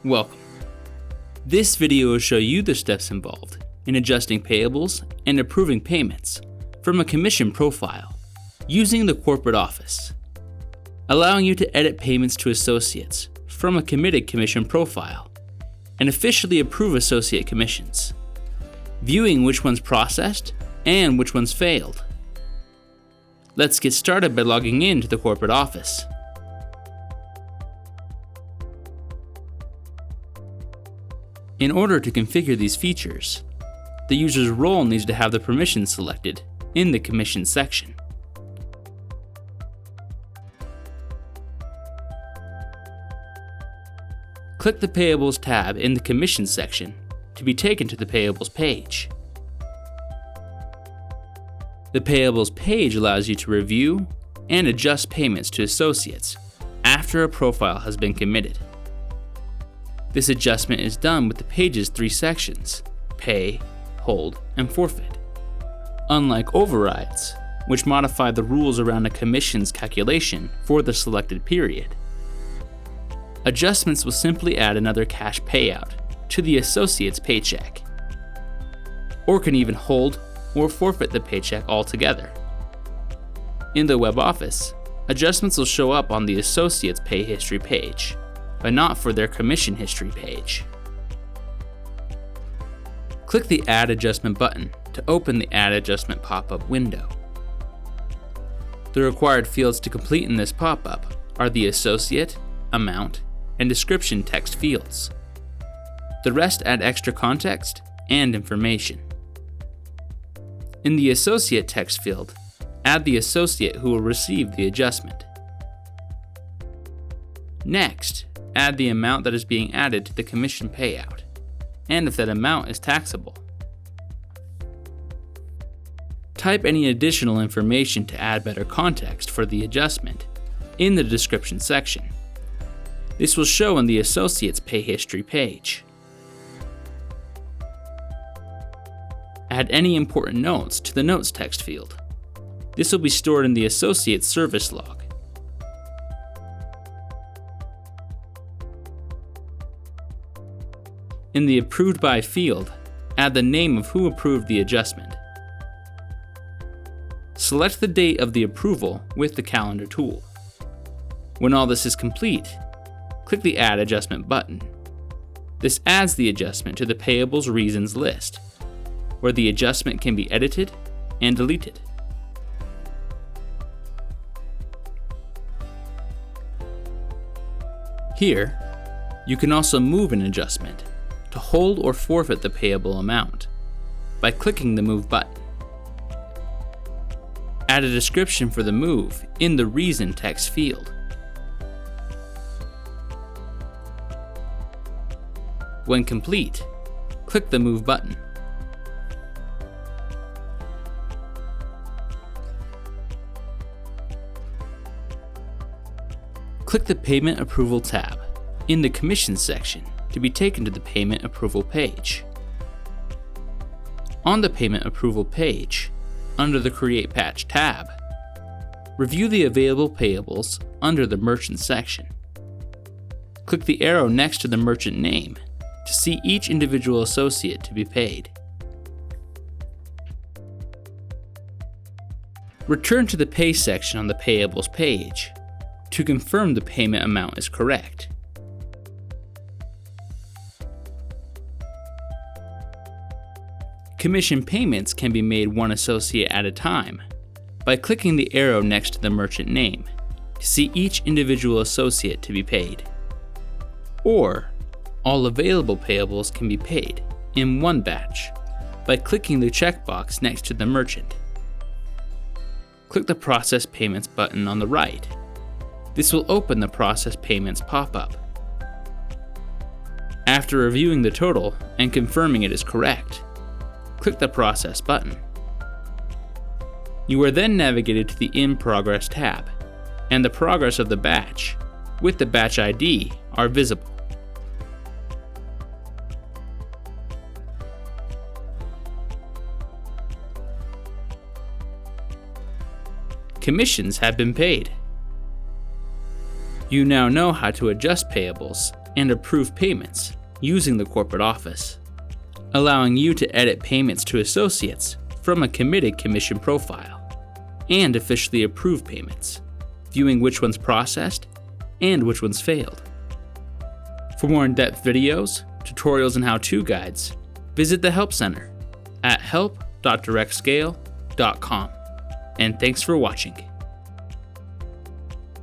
Welcome. This video will show you the steps involved in adjusting payables and approving payments from a commission profile using the corporate office, allowing you to edit payments to associates from a committed commission profile and officially approve associate commissions, viewing which ones processed and which ones failed. Let's get started by logging into the corporate office. In order to configure these features, the user's role needs to have the permissions selected in the Commissions section. Click the Payables tab in the Commissions section to be taken to the Payables page. The Payables page allows you to review and adjust payments to associates after a profile has been committed. This adjustment is done with the page's three sections: pay, hold, and forfeit. Unlike overrides, which modify the rules around a commission's calculation for the selected period, adjustments will simply add another cash payout to the associate's paycheck, or can even hold or forfeit the paycheck altogether. In the web office, adjustments will show up on the associate's pay history page, but not for their commission history page. Click the Add Adjustment button to open the Add Adjustment pop-up window. The required fields to complete in this pop-up are the associate, amount, and description text fields. The rest add extra context and information. In the associate text field, add the associate who will receive the adjustment. Next, add the amount that is being added to the commission payout, and if that amount is taxable. Type any additional information to add better context for the adjustment in the description section. This will show in the associate's pay history page. Add any important notes to the notes text field. This will be stored in the associate's service log. In the Approved By field, add the name of who approved the adjustment. Select the date of the approval with the calendar tool. When all this is complete, click the Add Adjustment button. This adds the adjustment to the Payables Reasons list, where the adjustment can be edited and deleted. Here, you can also move an adjustment to hold or forfeit the payable amount by clicking the Move button. Add a description for the move in the Reason text field. When complete, click the Move button. Click the Payment Approval tab in the Commissions section to be taken to the Payment Approval page. On the Payment Approval page, under the Create Patch tab, review the available payables under the Merchant section. Click the arrow next to the merchant name to see each individual associate to be paid. Return to the Pay section on the Payables page to confirm the payment amount is correct. Commission payments can be made one associate at a time by clicking the arrow next to the merchant name to see each individual associate to be paid. Or, all available payables can be paid in one batch by clicking the checkbox next to the merchant. Click the Process Payments button on the right. This will open the Process Payments pop-up. After reviewing the total and confirming it is correct, click the Process button. You are then navigated to the In Progress tab, and the progress of the batch with the batch ID are visible. Commissions have been paid. You now know how to adjust payables and approve payments using the corporate office, allowing you to edit payments to associates from a committed commission profile, and officially approve payments, viewing which ones processed and which ones failed. For more in-depth videos, tutorials, and how-to guides, visit the Help Center at help.directscale.com. And thanks for watching.